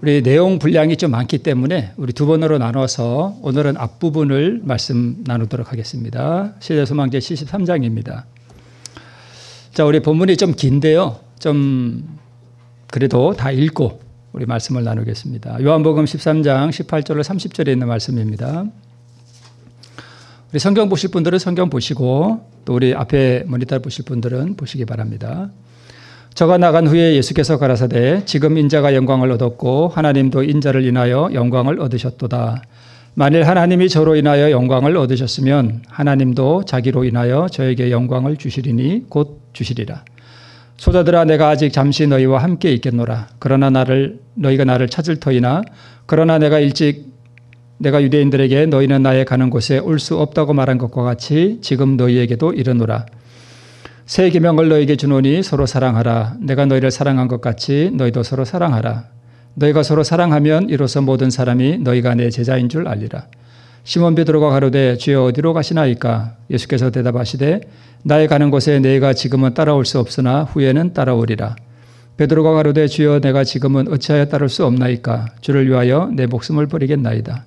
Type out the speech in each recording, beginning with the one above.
우리 내용 분량이 좀 많기 때문에 우리 두 번으로 나눠서 오늘은 앞부분을 말씀 나누도록 하겠습니다. 시대소망제 73장입니다. 자, 우리 본문이 좀 긴데요. 좀 그래도 다 읽고 우리 말씀을 나누겠습니다. 요한복음 13장 18절로 30절에 있는 말씀입니다. 우리 성경 보실 분들은 성경 보시고 또 우리 앞에 모니터 보실 분들은 보시기 바랍니다. 저가 나간 후에 예수께서 가라사대 지금 인자가 영광을 얻었고 하나님도 인자를 인하여 영광을 얻으셨도다. 만일 하나님이 저로 인하여 영광을 얻으셨으면 하나님도 자기로 인하여 저에게 영광을 주시리니 곧 주시리라. 소자들아, 내가 아직 잠시 너희와 함께 있겠노라. 그러나 너희가 나를 찾을 터이나 그러나 내가 유대인들에게 너희는 나의 가는 곳에 올 수 없다고 말한 것과 같이 지금 너희에게도 이르노라. 새 계명을 너희에게 주노니 서로 사랑하라. 내가 너희를 사랑한 것 같이 너희도 서로 사랑하라. 너희가 서로 사랑하면 이로써 모든 사람이 너희가 내 제자인 줄 알리라. 시몬 베드로가 가로되 주여 어디로 가시나이까? 예수께서 대답하시되 나의 가는 곳에 너희가 지금은 따라올 수 없으나 후에는 따라오리라. 베드로가 가로되 주여 내가 지금은 어찌하여 따를 수 없나이까? 주를 위하여 내 목숨을 버리겠나이다.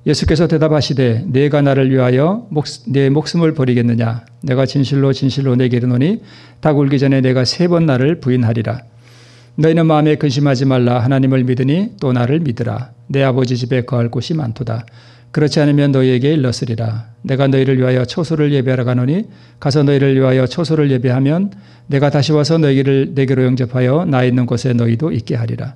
예수께서 대답하시되 네가 나를 위하여 내 목숨을 버리겠느냐? 내가 진실로 진실로 내게 이르노니 닭 울기 전에 내가 3번 나를 부인하리라. 너희는 마음에 근심하지 말라. 하나님을 믿으니 또 나를 믿으라. 내 아버지 집에 거할 곳이 많도다. 그렇지 않으면 너희에게 일렀으리라. 내가 너희를 위하여 초소를 예배하러 가노니 가서 너희를 위하여 초소를 예배하면 내가 다시 와서 너희를 내게로 영접하여 나 있는 곳에 너희도 있게 하리라.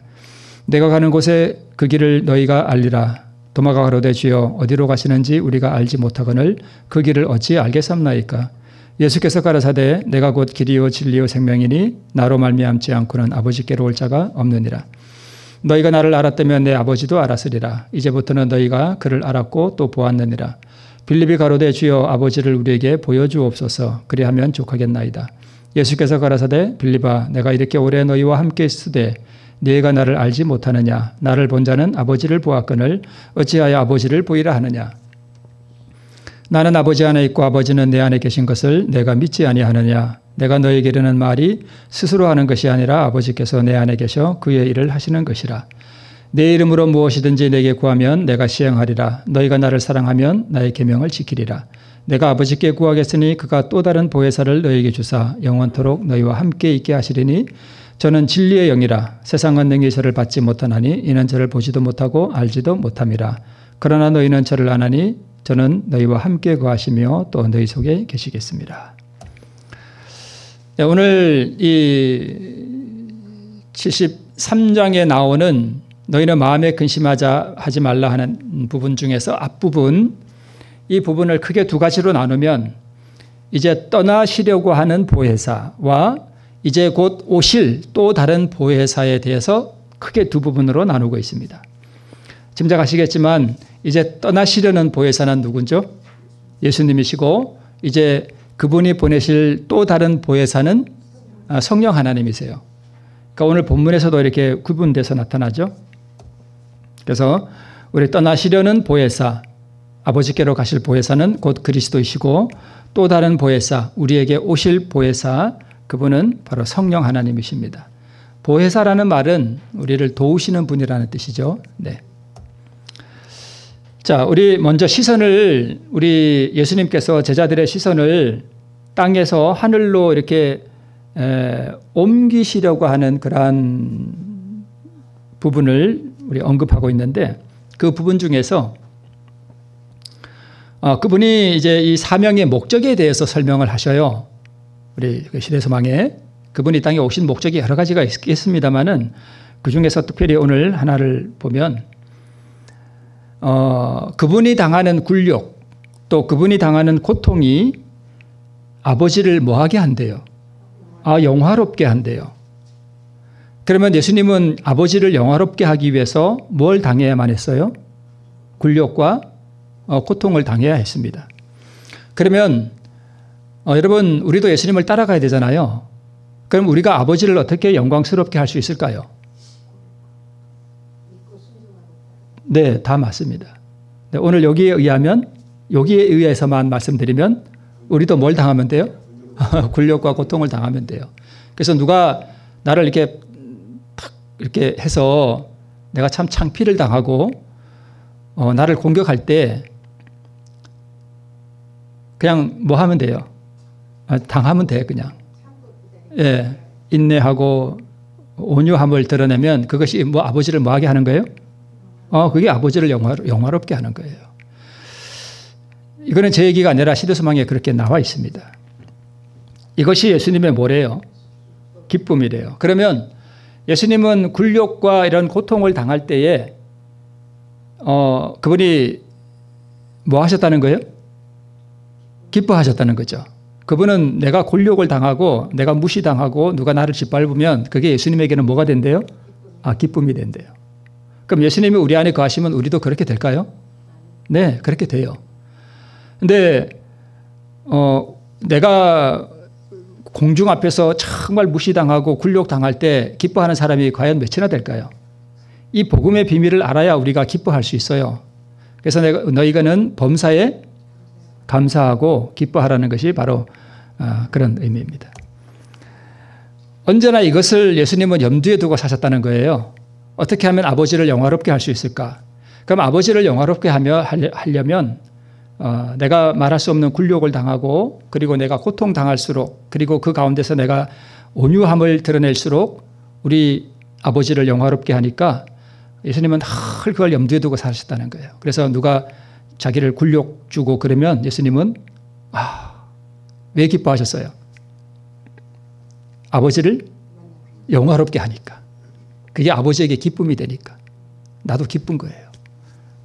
내가 가는 곳에 그 길을 너희가 알리라. 도마가 가로되 주여 어디로 가시는지 우리가 알지 못하거늘 그 길을 어찌 알겠삼나이까? 예수께서 가라사대 내가 곧 길이요 진리요 생명이니 나로 말미암지 않고는 아버지께로 올 자가 없느니라. 너희가 나를 알았다면 내 아버지도 알았으리라. 이제부터는 너희가 그를 알았고 또 보았느니라. 빌립이 가로되 주여 아버지를 우리에게 보여주옵소서. 그리하면 족하겠나이다. 예수께서 가라사대 빌립아 내가 이렇게 오래 너희와 함께 있으되 너희가 나를 알지 못하느냐? 나를 본 자는 아버지를 보았거늘 어찌하여 아버지를 보이라 하느냐? 나는 아버지 안에 있고 아버지는 내 안에 계신 것을 내가 믿지 아니하느냐? 내가 너희에게 이르는 말이 스스로 하는 것이 아니라 아버지께서 내 안에 계셔 그의 일을 하시는 것이라. 내 이름으로 무엇이든지 내게 구하면 내가 시행하리라. 너희가 나를 사랑하면 나의 계명을 지키리라. 내가 아버지께 구하겠으니 그가 또 다른 보혜사를 너희에게 주사 영원토록 너희와 함께 있게 하시리니 저는 진리의 영이라. 세상은 능히 저를 받지 못하나니 이는 저를 보지도 못하고 알지도 못함이라. 그러나 너희는 저를 아나니 저는 너희와 함께 거하시며 또 너희 속에 계시겠습니다. 네, 오늘 이 73장에 나오는 너희는 마음에 근심하지 말라 하는 부분 중에서 앞부분, 이 부분을 크게 두 가지로 나누면 이제 떠나시려고 하는 보혜사와 이제 곧 오실 또 다른 보혜사에 대해서 크게 두 부분으로 나누고 있습니다. 짐작하시겠지만 이제 떠나시려는 보혜사는 누군죠? 예수님이시고 이제 그분이 보내실 또 다른 보혜사는 성령 하나님이세요. 그러니까 오늘 본문에서도 이렇게 구분돼서 나타나죠. 그래서 우리 떠나시려는 보혜사, 아버지께로 가실 보혜사는 곧 그리스도이시고 또 다른 보혜사, 우리에게 오실 보혜사, 그분은 바로 성령 하나님이십니다. 보혜사라는 말은 우리를 도우시는 분이라는 뜻이죠. 네. 자, 우리 먼저 시선을 우리 예수님께서 제자들의 시선을 땅에서 하늘로 이렇게 옮기시려고 하는 그러한 부분을 우리 언급하고 있는데 그 부분 중에서 그분이 이제 이 사명의 목적에 대해서 설명을 하셔요. 우리 시대소망에 그분이 땅에 오신 목적이 여러 가지가 있겠습니다만은 그 중에서 특별히 오늘 하나를 보면 그분이 당하는 굴욕 또 그분이 당하는 고통이 아버지를 뭐하게 한대요? 영화롭게 한대요. 그러면 예수님은 아버지를 영화롭게 하기 위해서 뭘 당해야만 했어요? 굴욕과 고통을 당해야 했습니다. 그러면 여러분 우리도 예수님을 따라가야 되잖아요. 그럼 우리가 아버지를 어떻게 영광스럽게 할 수 있을까요? 네, 다 맞습니다. 네, 오늘 여기에 의해서만 말씀드리면 우리도 뭘 당하면 돼요? 굴욕과 고통을 당하면 돼요. 그래서 누가 나를 이렇게 탁 이렇게 해서 내가 참 창피를 당하고 나를 공격할 때 그냥 뭐 하면 돼요? 당하면 돼 그냥. 예, 인내하고 온유함을 드러내면 그것이 뭐 아버지를 뭐하게 하는 거예요? 그게 아버지를 영화롭게 하는 거예요. 이거는 제 얘기가 아니라 시대소망에 그렇게 나와 있습니다. 이것이 예수님의 뭐래요? 기쁨이래요. 그러면 예수님은 굴욕과 이런 고통을 당할 때에 그분이 뭐 하셨다는 거예요? 기뻐하셨다는 거죠. 그분은 내가 굴욕을 당하고 내가 무시당하고 누가 나를 짓밟으면 그게 예수님에게는 뭐가 된대요? 기쁨이 된대요. 그럼 예수님이 우리 안에 거하시면 우리도 그렇게 될까요? 네, 그렇게 돼요. 근데 내가 공중 앞에서 정말 무시당하고 굴욕당할 때 기뻐하는 사람이 과연 몇이나 될까요? 이 복음의 비밀을 알아야 우리가 기뻐할 수 있어요. 그래서 너희가는 범사에 감사하고 기뻐하라는 것이 바로 그런 의미입니다. 언제나 이것을 예수님은 염두에 두고 사셨다는 거예요. 어떻게 하면 아버지를 영화롭게 할 수 있을까? 그럼 아버지를 영화롭게 하려면 내가 말할 수 없는 굴욕을 당하고 그리고 내가 고통당할수록 그리고 그 가운데서 내가 온유함을 드러낼수록 우리 아버지를 영화롭게 하니까 예수님은 늘 그걸 염두에 두고 사셨다는 거예요. 그래서 누가 자기를 굴욕 주고 그러면 예수님은 왜 기뻐하셨어요? 아버지를 영화롭게 하니까. 그게 아버지에게 기쁨이 되니까. 나도 기쁜 거예요.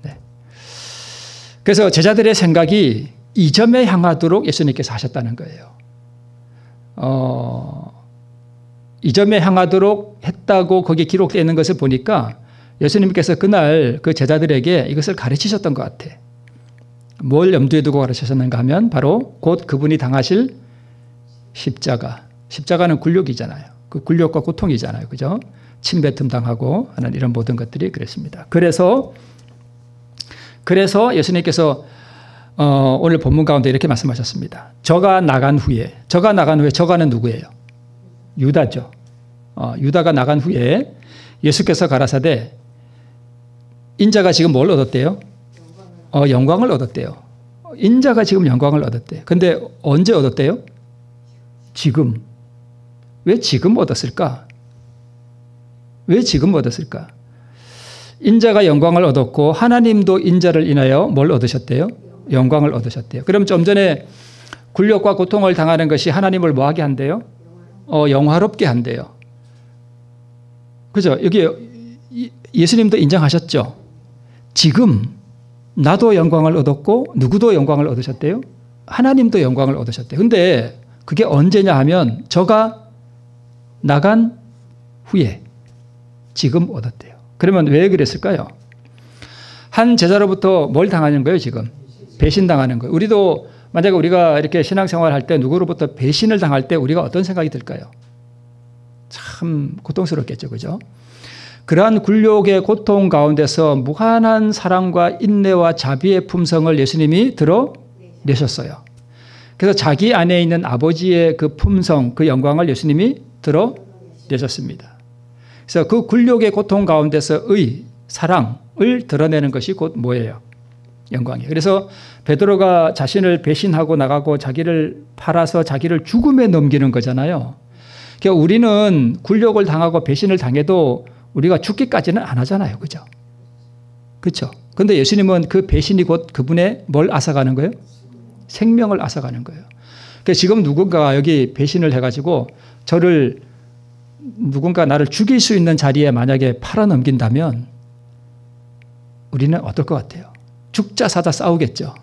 네. 그래서 제자들의 생각이 이 점에 향하도록 예수님께서 하셨다는 거예요. 이 점에 향하도록 했다고 거기에 기록되어 있는 것을 보니까 예수님께서 그날 그 제자들에게 이것을 가르치셨던 것 같아. 뭘 염두에 두고 가르치셨는가 하면 바로 곧 그분이 당하실 십자가. 십자가는 굴욕이잖아요. 그 굴욕과 고통이잖아요. 그죠? 침뱉음 당하고 하는 이런 모든 것들이 그랬습니다. 그래서 예수님께서 오늘 본문 가운데 이렇게 말씀하셨습니다. 저가 나간 후에 저가는 누구예요? 유다죠. 유다가 나간 후에 예수께서 가라사대 인자가 지금 뭘 얻었대요? 영광을 얻었대요. 인자가 지금 영광을 얻었대요. 근데 언제 얻었대요? 지금. 왜 지금 얻었을까? 왜 지금 얻었을까? 인자가 영광을 얻었고 하나님도 인자를 인하여 뭘 얻으셨대요? 영광을 얻으셨대요. 그럼 좀 전에 굴욕과 고통을 당하는 것이 하나님을 뭐하게 한대요? 영화롭게 한대요. 그죠? 여기 예수님도 인정하셨죠? 지금 나도 영광을 얻었고 누구도 영광을 얻으셨대요? 하나님도 영광을 얻으셨대요. 근데 그게 언제냐 하면 저가 나간 후에 지금 얻었대요. 그러면 왜 그랬을까요? 한 제자로부터 뭘 당하는 거예요 지금? 배신당하는 거예요. 우리도 만약에 우리가 이렇게 신앙생활 할 때 누구로부터 배신을 당할 때 우리가 어떤 생각이 들까요? 참 고통스럽겠죠. 그죠? 그러한 굴욕의 고통 가운데서 무한한 사랑과 인내와 자비의 품성을 예수님이 드러내셨어요. 그래서 자기 안에 있는 아버지의 그 품성, 그 영광을 예수님이 드러내셨습니다. 그래서 그 굴욕의 고통 가운데서의 사랑을 드러내는 것이 곧 뭐예요? 영광이에요. 그래서 베드로가 자신을 배신하고 나가고 자기를 팔아서 자기를 죽음에 넘기는 거잖아요. 그러니까 우리는 굴욕을 당하고 배신을 당해도 우리가 죽기까지는 안 하잖아요. 그죠? 그렇죠? 그런데 예수님은 그 배신이 곧 그분의 뭘 앗아가는 거예요? 생명을 앗아가는 거예요. 그러니까 지금 누군가가 여기 배신을 해가지고 누군가 나를 죽일 수 있는 자리에 만약에 팔아넘긴다면 우리는 어떨 것 같아요? 죽자 사자 싸우겠죠.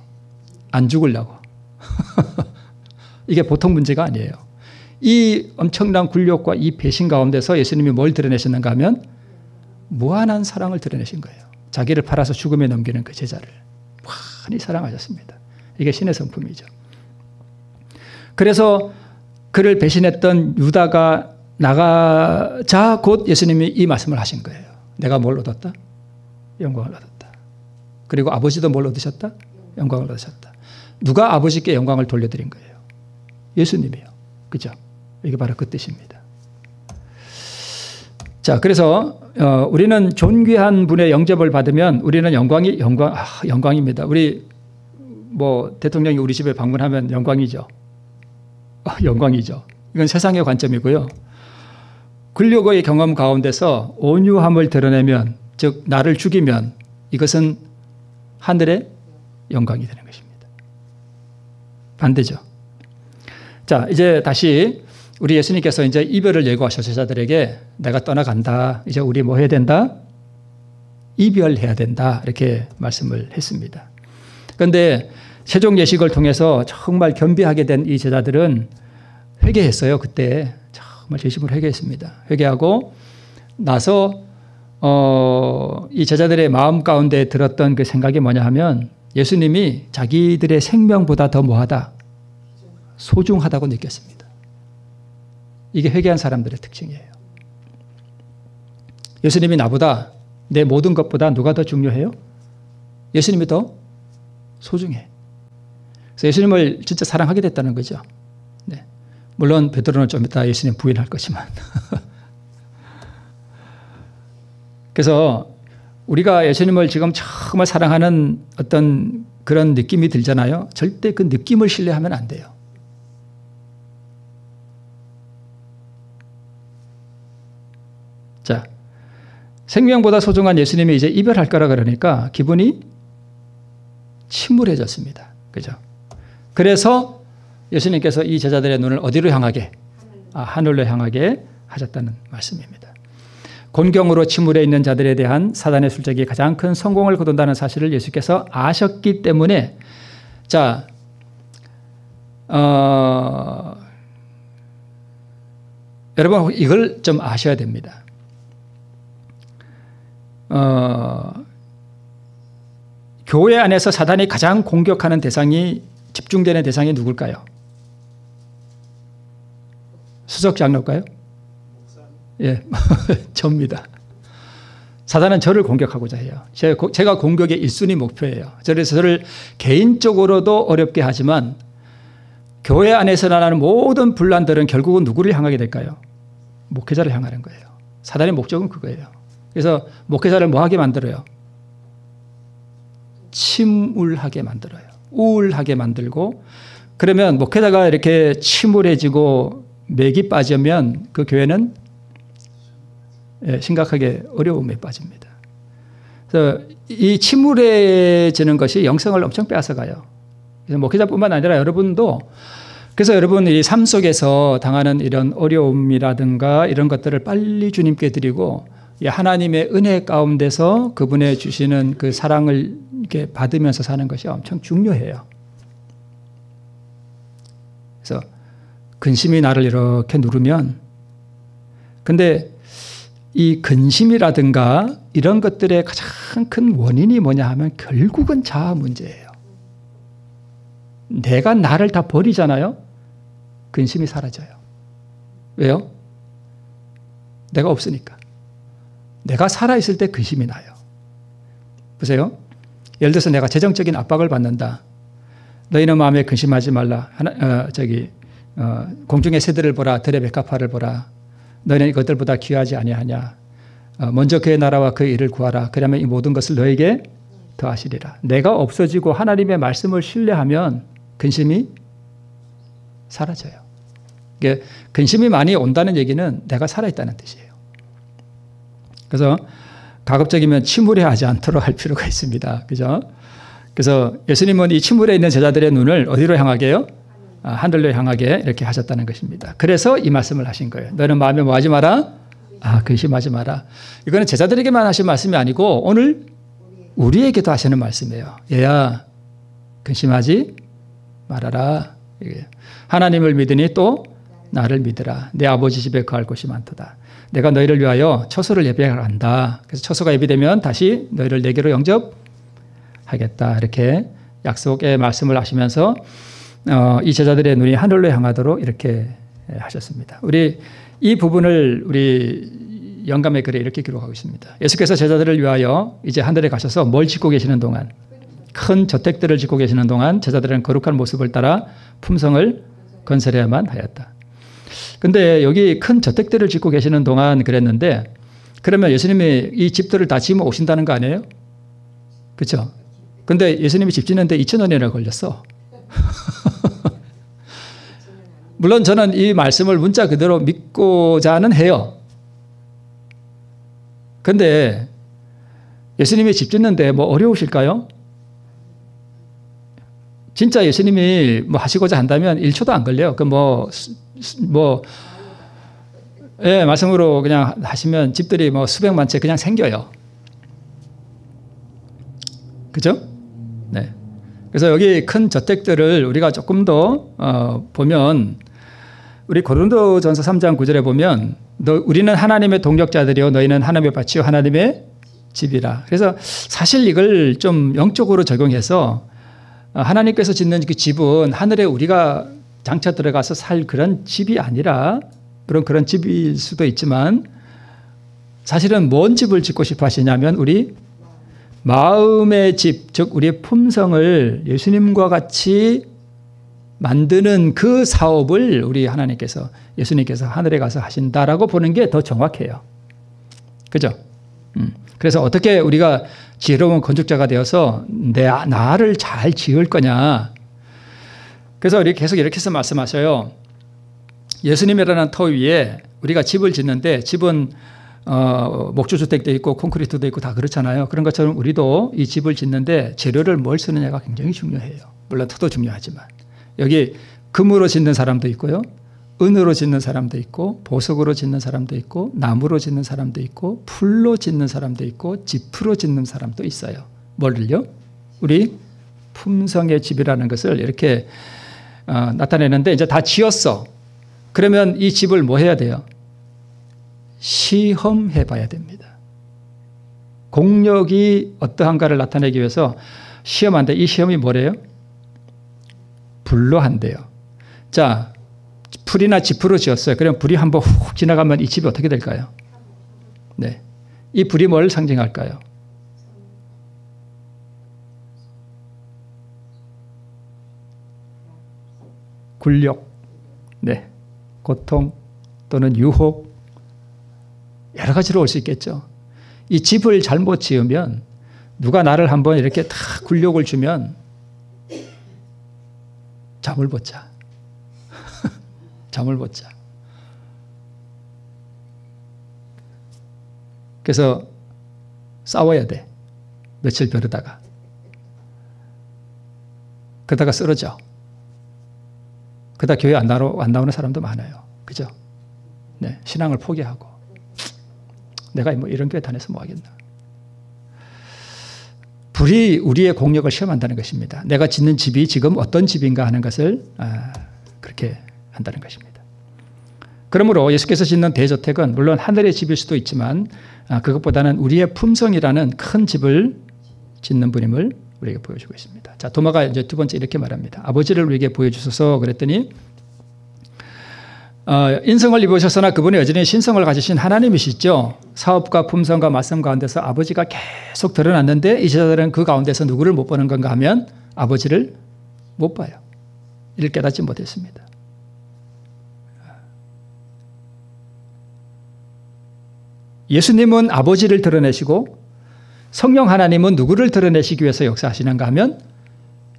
안 죽으려고. 이게 보통 문제가 아니에요. 이 엄청난 굴욕과 이 배신 가운데서 예수님이 뭘 드러내셨는가 하면 무한한 사랑을 드러내신 거예요. 자기를 팔아서 죽음에 넘기는 그 제자를 무한히 사랑하셨습니다. 이게 신의 성품이죠. 그래서 그를 배신했던 유다가 나가자 곧 예수님이 이 말씀을 하신 거예요. 내가 뭘 얻었다? 영광을 얻었다. 그리고 아버지도 뭘 얻으셨다? 영광을 얻으셨다. 누가 아버지께 영광을 돌려드린 거예요? 예수님이요. 그죠? 이게 바로 그 뜻입니다. 자, 그래서 우리는 존귀한 분의 영접을 받으면 우리는 영광입니다. 우리 뭐 대통령이 우리 집에 방문하면 영광이죠. 영광이죠. 이건 세상의 관점이고요. 근력의 경험 가운데서 온유함을 드러내면, 즉 나를 죽이면 이것은 하늘의 영광이 되는 것입니다. 반대죠. 자, 이제 다시 우리 예수님께서 이제 이별을 예고하셔서 제자들에게 내가 떠나간다. 이제 우리 뭐 해야 된다? 이별해야 된다. 이렇게 말씀을 했습니다. 그런데 세종 예식을 통해서 정말 겸비하게 된 이 제자들은 회개했어요. 그때 정말 진심으로 회개했습니다. 회개하고 나서 이 제자들의 마음 가운데 들었던 그 생각이 뭐냐 하면 예수님이 자기들의 생명보다 더 뭐하다? 소중하다고 느꼈습니다. 이게 회개한 사람들의 특징이에요. 예수님이 나보다 내 모든 것보다 누가 더 중요해요? 예수님이 더 소중해. 그래서 예수님을 진짜 사랑하게 됐다는 거죠. 네. 물론 베드로는 좀 이따 예수님 부인할 거지만. 그래서 우리가 예수님을 지금 정말 사랑하는 어떤 그런 느낌이 들잖아요. 절대 그 느낌을 신뢰하면 안 돼요. 자, 생명보다 소중한 예수님이 이제 이별할 거라 그러니까 기분이 침울해졌습니다. 그죠? 그래서 예수님께서 이 제자들의 눈을 어디로 향하게? 하늘로 향하게 하셨다는 말씀입니다. 곤경으로 침울해 있는 자들에 대한 사단의 술책이 가장 큰 성공을 거둔다는 사실을 예수께서 아셨기 때문에 자, 여러분 이걸 좀 아셔야 됩니다. 교회 안에서 사단이 가장 공격하는 대상이 집중되는 대상이 누굴까요? 수석 장로일까요? 예, 접니다. 사단은 저를 공격하고자 해요. 제가 공격의 1순위 목표예요. 그래서 저를 개인적으로도 어렵게 하지만 교회 안에서 나는 모든 분란들은 결국은 누구를 향하게 될까요? 목회자를 향하는 거예요. 사단의 목적은 그거예요. 그래서 목회자를 뭐하게 만들어요? 침울하게 만들어요. 우울하게 만들고 그러면 목회자가 이렇게 침울해지고 맥이 빠지면 그 교회는 심각하게 어려움에 빠집니다. 그래서 이 침울해지는 것이 영성을 엄청 빼앗아가요. 그래서 목회자뿐만 아니라 여러분도 그래서 여러분 이 삶 속에서 당하는 이런 어려움이라든가 이런 것들을 빨리 주님께 드리고 하나님의 은혜 가운데서 그분의 주시는 그 사랑을 이렇게 받으면서 사는 것이 엄청 중요해요. 그래서 근심이 나를 이렇게 누르면 근데 이 근심이라든가 이런 것들의 가장 큰 원인이 뭐냐 하면 결국은 자아 문제예요. 내가 나를 다 버리잖아요. 근심이 사라져요. 왜요? 내가 없으니까. 내가 살아있을 때 근심이 나요. 보세요. 예를 들어서 내가 재정적인 압박을 받는다. 너희는 마음에 근심하지 말라. 공중의 새들을 보라. 들의 백합화를 보라. 너희는 이것들보다 귀하지 아니하냐. 먼저 그의 나라와 그의 일을 구하라. 그러면 이 모든 것을 너에게 더하시리라. 내가 없어지고 하나님의 말씀을 신뢰하면 근심이 사라져요. 이게 근심이 많이 온다는 얘기는 내가 살아있다는 뜻이에요. 그래서 가급적이면 침울해하지 않도록 할 필요가 있습니다. 그죠? 그래서 예수님은 이 침울해 있는 제자들의 눈을 어디로 향하게요? 하늘로 향하게 이렇게 하셨다는 것입니다. 그래서 이 말씀을 하신 거예요. 너는 마음에 뭐 하지 마라? 근심하지 마라. 이거는 제자들에게만 하신 말씀이 아니고 오늘 우리에게도 하시는 말씀이에요. 얘야, 근심하지 말아라. 하나님을 믿으니 또 나를 믿으라. 내 아버지 집에 거할 곳이 많도다. 내가 너희를 위하여 처소를 예비한다. 그래서 처소가 예비되면 다시 너희를 내게로 영접하겠다. 이렇게 약속의 말씀을 하시면서 이 제자들의 눈이 하늘로 향하도록 이렇게 하셨습니다. 우리 이 부분을 우리 영감의 글에 이렇게 기록하고 있습니다. 예수께서 제자들을 위하여 이제 하늘에 가셔서 뭘 짓고 계시는 동안 큰 저택들을 짓고 계시는 동안 제자들은 거룩한 모습을 따라 품성을 건설해야만 하였다. 근데 여기 큰 저택들을 짓고 계시는 동안 그랬는데 그러면 예수님이 이 집들을 다 지으면 오신다는 거 아니에요? 그렇죠? 근데 예수님이 집 짓는데 2000년이나 걸렸어. 물론 저는 이 말씀을 문자 그대로 믿고자는 해요. 근데 예수님이 집 짓는데 뭐 어려우실까요? 진짜 예수님이 뭐 하시고자 한다면 1초도 안 걸려요. 예, 말씀으로 그냥 하시면 집들이 뭐 수백만 채 그냥 생겨요. 그죠? 네. 그래서 여기 큰 저택들을 우리가 조금 더 보면 우리 고린도전서 3장 9절에 보면 우리는 하나님의 동역자들이요 너희는 하나님의 밭이요 하나님의 집이라. 그래서 사실 이걸 좀 영적으로 적용해서 하나님께서 짓는 그 집은 하늘에 우리가 장차 들어가서 살 그런 집이 아니라 물론 그런 집일 수도 있지만 사실은 뭔 집을 짓고 싶어 하시냐면 우리 마음의 집, 즉 우리의 품성을 예수님과 같이 만드는 그 사업을 우리 하나님께서 예수님께서 하늘에 가서 하신다라고 보는 게 더 정확해요. 그죠? 그래서 어떻게 우리가 지혜로운 건축자가 되어서 나를 잘 지을 거냐. 그래서 계속 이렇게 해서 말씀하셔요. 예수님이라는 터 위에 우리가 집을 짓는데 집은 목조주택도 있고 콘크리트도 있고 다 그렇잖아요. 그런 것처럼 우리도 이 집을 짓는데 재료를 뭘 쓰느냐가 굉장히 중요해요. 물론 터도 중요하지만. 여기 금으로 짓는 사람도 있고요. 은으로 짓는 사람도 있고 보석으로 짓는 사람도 있고 나무로 짓는 사람도 있고 풀로 짓는 사람도 있고 지프로 짓는 사람도 있어요. 뭐를요? 우리 품성의 집이라는 것을 이렇게 나타내는데 이제 다 지었어. 그러면 이 집을 뭐 해야 돼요? 시험해 봐야 됩니다. 공력이 어떠한가를 나타내기 위해서 시험한데 이 시험이 뭐래요? 불로 한대요. 자, 풀이나 지프로 지었어요. 그럼 불이 한번 훅 지나가면 이 집이 어떻게 될까요? 네. 이 불이 뭘 상징할까요? 굴욕, 네. 고통 또는 유혹 여러 가지로 올 수 있겠죠. 이 집을 잘못 지으면 누가 나를 한번 이렇게 다 굴욕을 주면 잠을 못 자. 잠을 못 자. 그래서 싸워야 돼. 며칠 벼르다가. 그러다가 쓰러져. 그러다 교회 안 나오는 사람도 많아요. 그죠? 네, 신앙을 포기하고. 내가 뭐 이런 교회 다녀서 뭐 하겠나. 불이 우리의 공력을 시험한다는 것입니다. 내가 짓는 집이 지금 어떤 집인가 하는 것을 그렇게 한다는 것입니다. 그러므로 예수께서 짓는 대저택은 물론 하늘의 집일 수도 있지만 그것보다는 우리의 품성이라는 큰 집을 짓는 분임을 우리에게 보여주고 있습니다. 자, 도마가 이제 두 번째 이렇게 말합니다. 아버지를 우리에게 보여주소서 그랬더니 인성을 입으셨으나 그분이 여전히 신성을 가지신 하나님이시죠. 사업과 품성과 말씀 가운데서 아버지가 계속 드러났는데 이 제자들은 그 가운데서 누구를 못 보는 건가 하면 아버지를 못 봐요. 이를 깨닫지 못했습니다. 예수님은 아버지를 드러내시고 성령 하나님은 누구를 드러내시기 위해서 역사하시는가 하면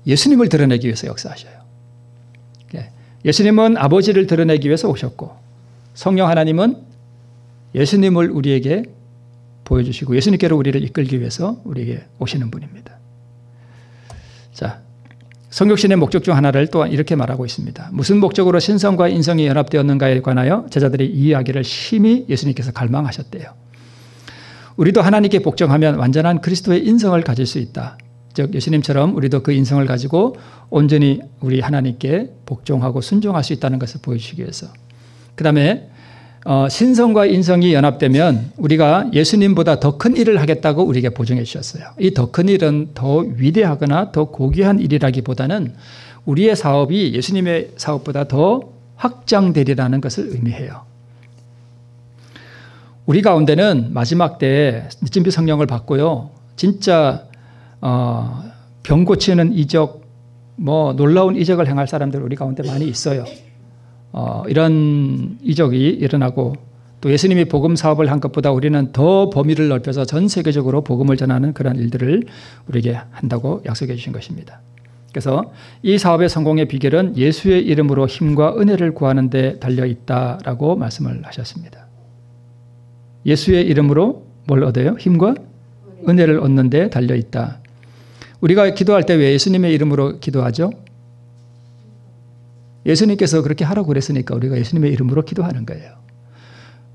예수님을 드러내기 위해서 역사하셔요. 예수님은 아버지를 드러내기 위해서 오셨고 성령 하나님은 예수님을 우리에게 보여주시고 예수님께로 우리를 이끌기 위해서 우리에게 오시는 분입니다. 자, 성육신의 목적 중 하나를 또한 이렇게 말하고 있습니다. 무슨 목적으로 신성과 인성이 연합되었는가에 관하여 제자들이 이 이야기를 심히 예수님께서 갈망하셨대요. 우리도 하나님께 복종하면 완전한 그리스도의 인성을 가질 수 있다. 즉 예수님처럼 우리도 그 인성을 가지고 온전히 우리 하나님께 복종하고 순종할 수 있다는 것을 보여주시기 위해서. 그 다음에 신성과 인성이 연합되면 우리가 예수님보다 더 큰 일을 하겠다고 우리에게 보증해 주셨어요. 이 더 큰 일은 더 위대하거나 더 고귀한 일이라기보다는 우리의 사업이 예수님의 사업보다 더 확장되리라는 것을 의미해요. 우리 가운데는 마지막 때에 늦은비 성령을 받고요. 진짜 병 고치는 이적, 뭐 놀라운 이적을 행할 사람들 우리 가운데 많이 있어요. 이런 이적이 일어나고 또 예수님이 복음 사업을 한 것보다 우리는 더 범위를 넓혀서 전 세계적으로 복음을 전하는 그런 일들을 우리에게 한다고 약속해 주신 것입니다. 그래서 이 사업의 성공의 비결은 예수의 이름으로 힘과 은혜를 구하는 데 달려 있다라고 말씀을 하셨습니다. 예수의 이름으로 뭘 얻어요? 힘과 은혜를 얻는 데 달려 있다. 우리가 기도할 때 왜 예수님의 이름으로 기도하죠? 예수님께서 그렇게 하라고 그랬으니까 우리가 예수님의 이름으로 기도하는 거예요.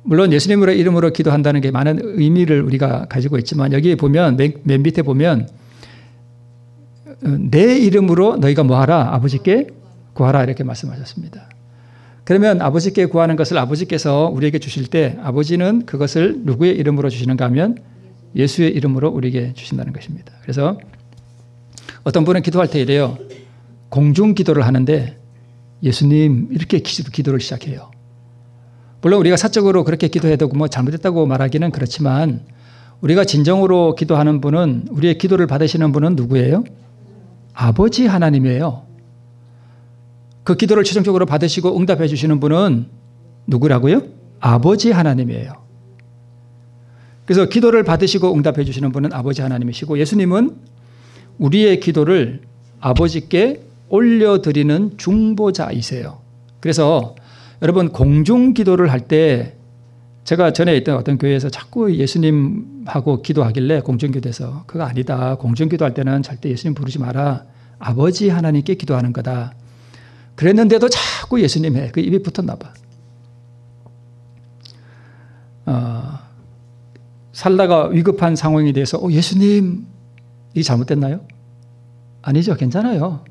물론 예수님으로 이름으로 기도한다는 게 많은 의미를 우리가 가지고 있지만 여기 보면 맨 밑에 보면 내 이름으로 너희가 뭐하라? 아버지께 구하라 이렇게 말씀하셨습니다. 그러면 아버지께 구하는 것을 아버지께서 우리에게 주실 때 아버지는 그것을 누구의 이름으로 주시는가 하면 예수의 이름으로 우리에게 주신다는 것입니다. 그래서 어떤 분은 기도할 때 이래요. 공중 기도를 하는데 예수님 이렇게 기도를 시작해요. 물론 우리가 사적으로 그렇게 기도해도 뭐 잘못했다고 말하기는 그렇지만 우리가 진정으로 기도하는 분은 우리의 기도를 받으시는 분은 누구예요? 아버지 하나님이에요. 그 기도를 최종적으로 받으시고 응답해 주시는 분은 누구라고요? 아버지 하나님이에요. 그래서 기도를 받으시고 응답해 주시는 분은 아버지 하나님이시고 예수님은 우리의 기도를 아버지께 올려드리는 중보자이세요. 그래서 여러분 공중 기도를 할 때 제가 전에 있던 어떤 교회에서 자꾸 예수님하고 기도하길래 공중 기도에서 그거 아니다. 공중 기도할 때는 절대 예수님 부르지 마라. 아버지 하나님께 기도하는 거다. 그랬는데도 자꾸 예수님 해. 그 입이 붙었나 봐. 살다가 위급한 상황에 대해서 예수님 이게 잘못됐나요? 아니죠. 괜찮아요.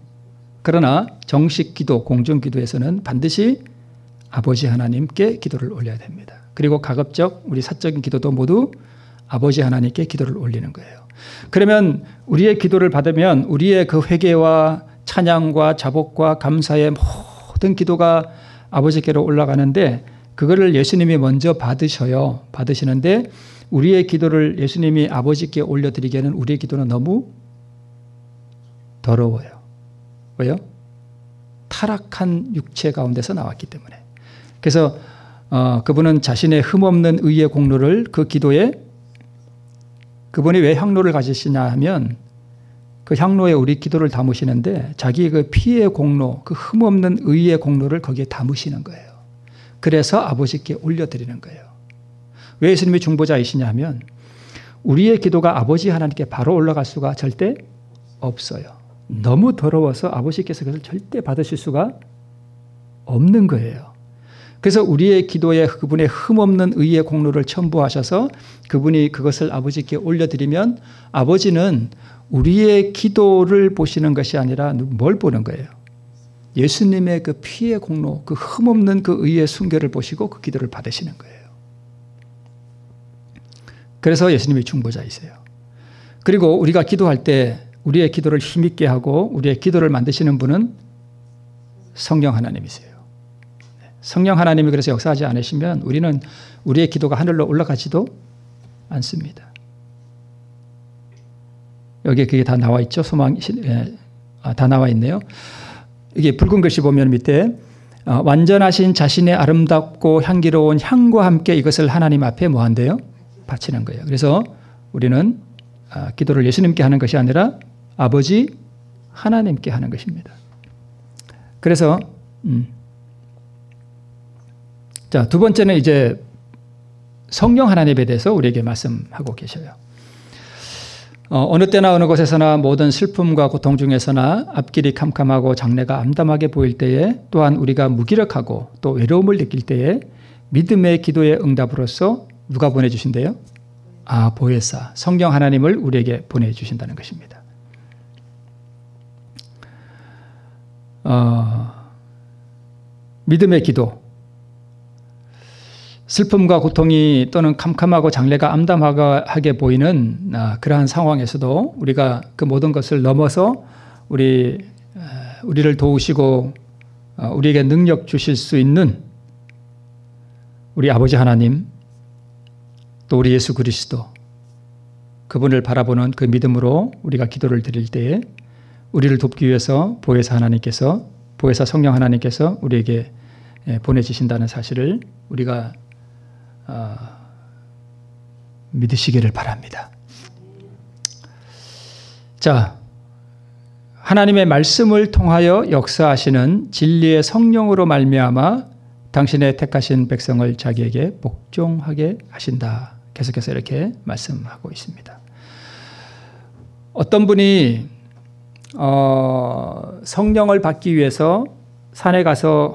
그러나 정식 기도, 공중 기도에서는 반드시 아버지 하나님께 기도를 올려야 됩니다. 그리고 가급적 우리 사적인 기도도 모두 아버지 하나님께 기도를 올리는 거예요. 그러면 우리의 기도를 받으면 우리의 그 회개와 찬양과 자복과 감사의 모든 기도가 아버지께로 올라가는데 그거를 예수님이 먼저 받으셔요. 받으시는데 우리의 기도를 예수님이 아버지께 올려드리기에는 우리의 기도는 너무 더러워요. 왜요? 타락한 육체 가운데서 나왔기 때문에. 그래서 그분은 자신의 흠없는 의의 공로를 그 기도에 그분이 왜 향로를 가지시냐 하면 그 향로에 우리 기도를 담으시는데 자기 그 피의 공로, 그 흠없는 의의 공로를 거기에 담으시는 거예요. 그래서 아버지께 올려드리는 거예요. 왜 예수님이 중보자이시냐 하면 우리의 기도가 아버지 하나님께 바로 올라갈 수가 절대 없어요. 너무 더러워서 아버지께서 그것을 절대 받으실 수가 없는 거예요. 그래서 우리의 기도에 그분의 흠없는 의의 공로를 첨부하셔서 그분이 그것을 아버지께 올려드리면 아버지는 우리의 기도를 보시는 것이 아니라 뭘 보는 거예요? 예수님의 그 피의 공로, 그 흠없는 그 의의 순결을 보시고 그 기도를 받으시는 거예요. 그래서 예수님이 중보자이세요. 그리고 우리가 기도할 때 우리의 기도를 힘있게 하고 우리의 기도를 만드시는 분은 성령 하나님이세요. 성령 하나님이 그래서 역사하지 않으시면 우리는 우리의 기도가 하늘로 올라가지도 않습니다. 여기 그게 다 나와 있죠. 다 나와 있네요. 이게 붉은 글씨 보면 밑에 완전하신 자신의 아름답고 향기로운 향과 함께 이것을 하나님 앞에 뭐 한대요? 바치는 거예요. 그래서 우리는 기도를 예수님께 하는 것이 아니라 아버지 하나님께 하는 것입니다. 그래서 자, 두 번째는 이제 성령 하나님에 대해서 우리에게 말씀하고 계셔요. 어느 때나 어느 곳에서나 모든 슬픔과 고통 중에서나 앞길이 캄캄하고 장래가 암담하게 보일 때에 또한 우리가 무기력하고 또 외로움을 느낄 때에 믿음의 기도의 응답으로서 누가 보내주신대요? 보혜사, 성령 하나님을 우리에게 보내주신다는 것입니다. 믿음의 기도. 슬픔과 고통이 또는 캄캄하고 장래가 암담하게 보이는 그러한 상황에서도 우리가 그 모든 것을 넘어서 우리를 도우시고 우리에게 능력 주실 수 있는 우리 아버지 하나님 또 우리 예수 그리스도 그분을 바라보는 그 믿음으로 우리가 기도를 드릴 때에 우리를 돕기 위해서 보혜사 성령 하나님께서 우리에게 보내주신다는 사실을 우리가 믿으시기를 바랍니다. 자, 하나님의 말씀을 통하여 역사하시는 진리의 성령으로 말미암아 당신의 택하신 백성을 자기에게 복종하게 하신다. 계속해서 이렇게 말씀하고 있습니다. 어떤 분이 성령을 받기 위해서 산에 가서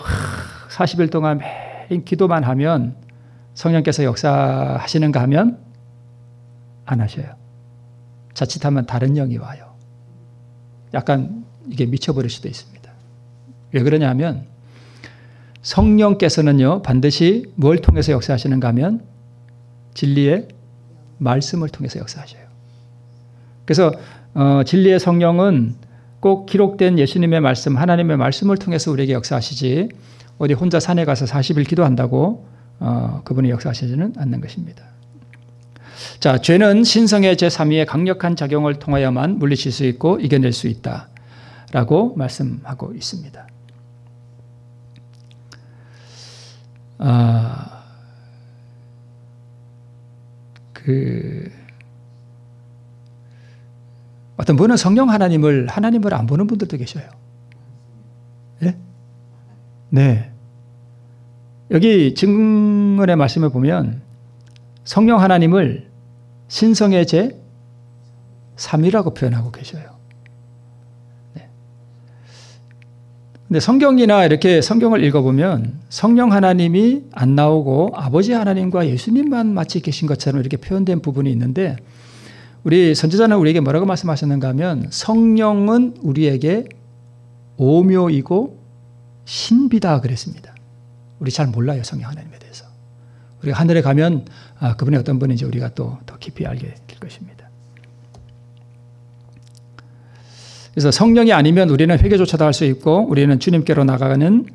40일 동안 매일 기도만 하면 성령께서 역사하시는가 하면 안 하셔요. 자칫하면 다른 영이 와요. 약간 이게 미쳐버릴 수도 있습니다. 왜 그러냐면 성령께서는요 반드시 뭘 통해서 역사하시는가 하면 진리의 말씀을 통해서 역사하셔요. 그래서 진리의 성령은 꼭 기록된 예수님의 말씀, 하나님의 말씀을 통해서 우리에게 역사하시지 어디 혼자 산에 가서 40일 기도한다고 그분이 역사하시지는 않는 것입니다. 자, 죄는 신성의 제3위의 강력한 작용을 통하여만 물리칠 수 있고 이겨낼 수 있다라고 말씀하고 있습니다. 어떤 분은 성령 하나님을 안 보는 분들도 계셔요. 예? 네. 여기 증언의 말씀을 보면 성령 하나님을 신성의 제3위라고 표현하고 계셔요. 네. 근데 성경이나 이렇게 성경을 읽어보면 성령 하나님이 안 나오고 아버지 하나님과 예수님만 마치 계신 것처럼 이렇게 표현된 부분이 있는데 우리 선지자는 우리에게 뭐라고 말씀하셨는가 하면 성령은 우리에게 오묘이고 신비다 그랬습니다. 우리 잘 몰라요, 성령 하나님에 대해서. 우리가 하늘에 가면 그분이 어떤 분인지 우리가 또 더 깊이 알게 될 것입니다. 그래서 성령이 아니면 우리는 회개조차도 할 수 있고 우리는 주님께로 나가는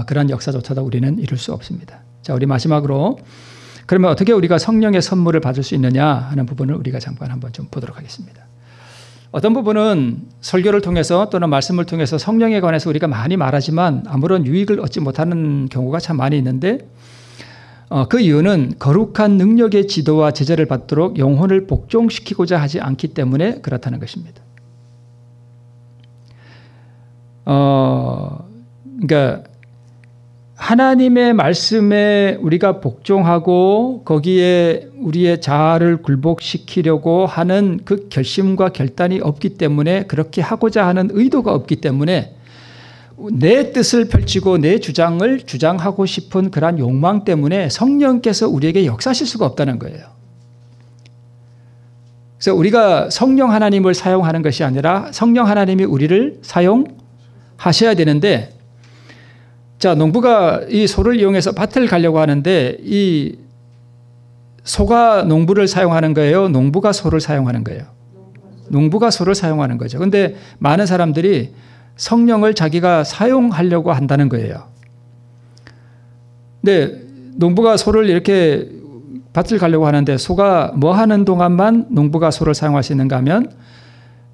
그런 역사조차도 우리는 이룰 수 없습니다. 자, 우리 마지막으로 그러면 어떻게 우리가 성령의 선물을 받을 수 있느냐 하는 부분을 우리가 잠깐 한번 좀 보도록 하겠습니다. 어떤 부분은 설교를 통해서 또는 말씀을 통해서 성령에 관해서 우리가 많이 말하지만 아무런 유익을 얻지 못하는 경우가 참 많이 있는데 그 이유는 거룩한 능력의 지도와 제재를 받도록 영혼을 복종시키고자 하지 않기 때문에 그렇다는 것입니다. 그러니까 하나님의 말씀에 우리가 복종하고 거기에 우리의 자아를 굴복시키려고 하는 그 결심과 결단이 없기 때문에 그렇게 하고자 하는 의도가 없기 때문에 내 뜻을 펼치고 내 주장을 주장하고 싶은 그러한 욕망 때문에 성령께서 우리에게 역사하실 수가 없다는 거예요. 그래서 우리가 성령 하나님을 사용하는 것이 아니라 성령 하나님이 우리를 사용하셔야 되는데 자, 농부가 이 소를 이용해서 밭을 가려고 하는데 이 소가 농부를 사용하는 거예요? 농부가 소를 사용하는 거예요? 농부가 소를 사용하는 거죠. 그런데 많은 사람들이 성령을 자기가 사용하려고 한다는 거예요. 근데 농부가 소를 이렇게 밭을 가려고 하는데 소가 뭐 하는 동안만 농부가 소를 사용할 수 있는가 하면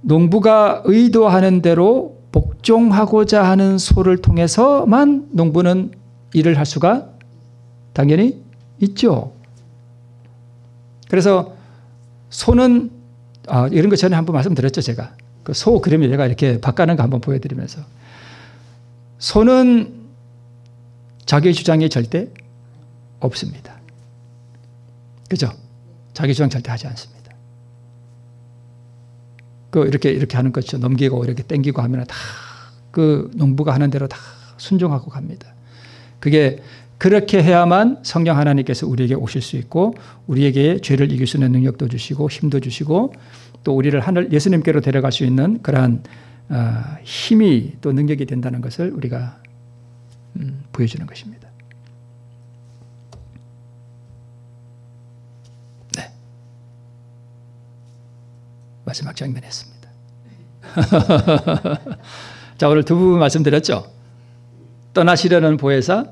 농부가 의도하는 대로 복종하고자 하는 소를 통해서만 농부는 일을 할 수가 당연히 있죠. 그래서 소는 이런 거 전에 한번 말씀드렸죠, 제가. 그 소 그림을 제가 이렇게 바꿔는 거 한번 보여드리면서 소는 자기 주장이 절대 없습니다. 그죠? 자기 주장 절대 하지 않습니다. 이렇게 하는 거죠. 넘기고 이렇게 당기고 하면 다 그 농부가 하는 대로 다 순종하고 갑니다. 그게 그렇게 해야만 성령 하나님께서 우리에게 오실 수 있고 우리에게 죄를 이길 수 있는 능력도 주시고 힘도 주시고 또 우리를 하늘 예수님께로 데려갈 수 있는 그러한 힘이 또 능력이 된다는 것을 우리가 보여주는 것입니다. 네. 마지막 장면에 했습니다. 자, 오늘 두 부분 말씀드렸죠. 떠나시려는 보혜사,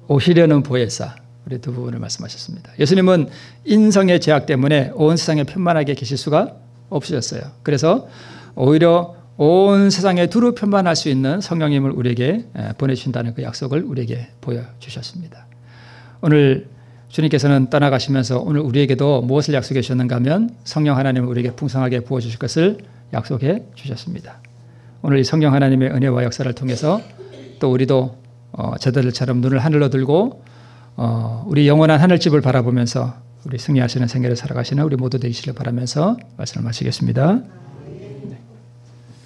오시려는 보혜사. 우리 두 부분을 말씀하셨습니다. 예수님은 인성의 죄악 때문에 온 세상에 편만하게 계실 수가 없으셨어요. 그래서 오히려 온 세상에 두루 편만할 수 있는 성령님을 우리에게 보내주신다는 그 약속을 우리에게 보여주셨습니다. 오늘 주님께서는 떠나가시면서 오늘 우리에게도 무엇을 약속해 주셨는가 하면 성령 하나님을 우리에게 풍성하게 부어주실 것을 약속해 주셨습니다. 오늘 이 성령 하나님의 은혜와 역사를 통해서 또 우리도 저들처럼 눈을 하늘로 들고 우리 영원한 하늘집을 바라보면서 우리 승리하시는 생애를 살아가시는 우리 모두 되시길 바라면서 말씀을 마치겠습니다.